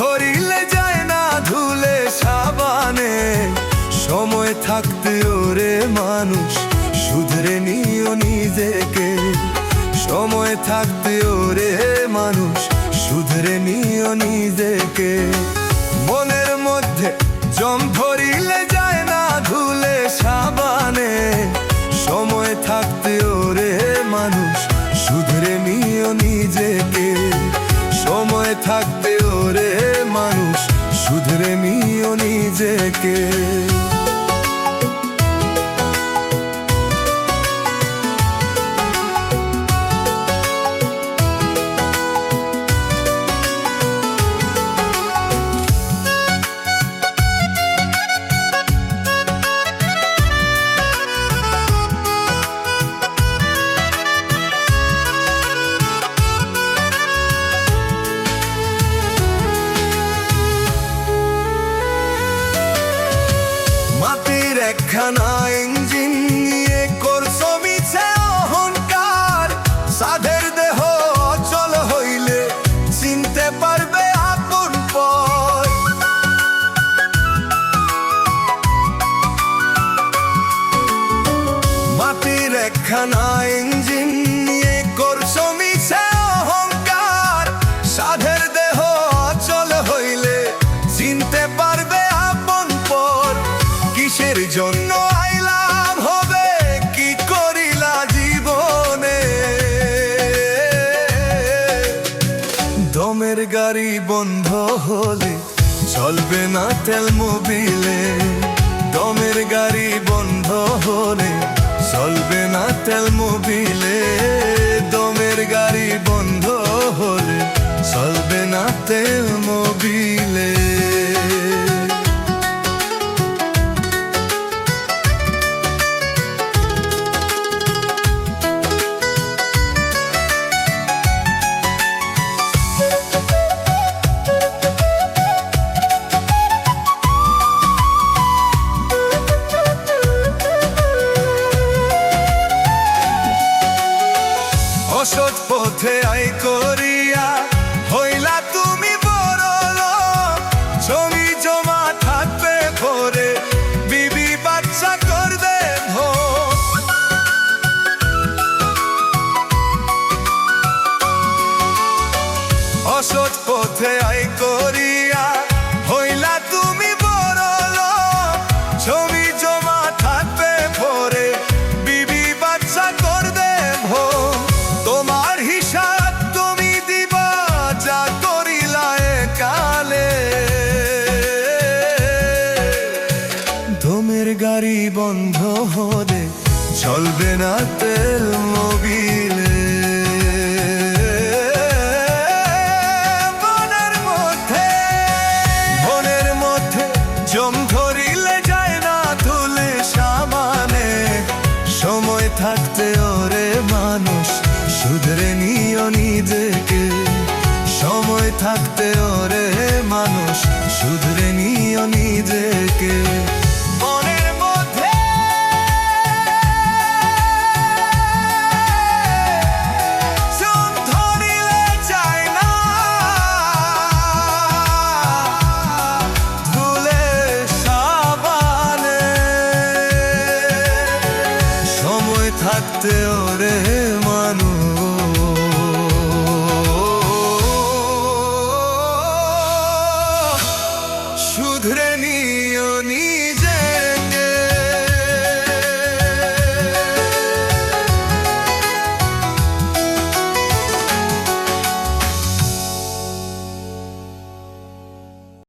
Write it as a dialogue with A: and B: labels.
A: ধরিলে যায় না ধুলে সাবানে। সময় থাকতে ওরে মানুষ শুধরে নিও নিজেকে। সময় থাকতে ওরে মানুষ শুধরে নিও নিজেকে। মনের মধ্যে জম ধরিলে যায় না ধুলে সাবানে। সময় থাকতে ওরে মানুষ শুধরে নিও নিজেকে। সময় থাকতে ওরে মানুষ শুধরে নিও নিজেকে। একখানা ইঞ্জিন নিয়ে করছো মিছে অহংকার। সাধের দেহ অচল হইলে চিনতে পারবে আপন পর। মাটির একখানা ইঞ্জিন নিয়ে করছো মিছে অহংকার। সাধের দেহ অচল হইলে চিনতে পারবে আপন পর। কিসের জন্য আইলাম হবে কি করিলা জীবনে। দমের গাড়ি বন্ধ হলে চলবে না তেল মোবিলে। দমের গাড়ি বন্ধ হলে চলবে না তেল মোবিলে। দমের গাড়ি বন্ধ হলে চলবে না তেল মোবিলে। অসৎ পথে আয় করিয়া হইলা তুমি বড়লোক। জমি জমা থাকবে ভরে বিবি বাচ্চা করবে ভোগ। অসৎ পথে আয় করিয়া হইলা তুমি বড়লোক। জমি জমা থাকবে ভরে বিবি বাচ্চা করবে ভোগ। তোমার হিসাব তুমি দিবা যা করিলা কালে। দমের গাড়ি বন্ধ হলে চলবে না তেল মোবিলে। বনের মধ্যে জম ধরিলে যায় না ধুলে সাবানে। সময় থাকতে ওরে মানুষ শুধরে নিও নিজেকে। সময় থাকতে ওরে মানুষ শুধরে নিও নিজেকে। মনের মধ্যে জম ধরিলে যায় না ধুলে সাবানে। সময় থাকতে ওরে মানুষ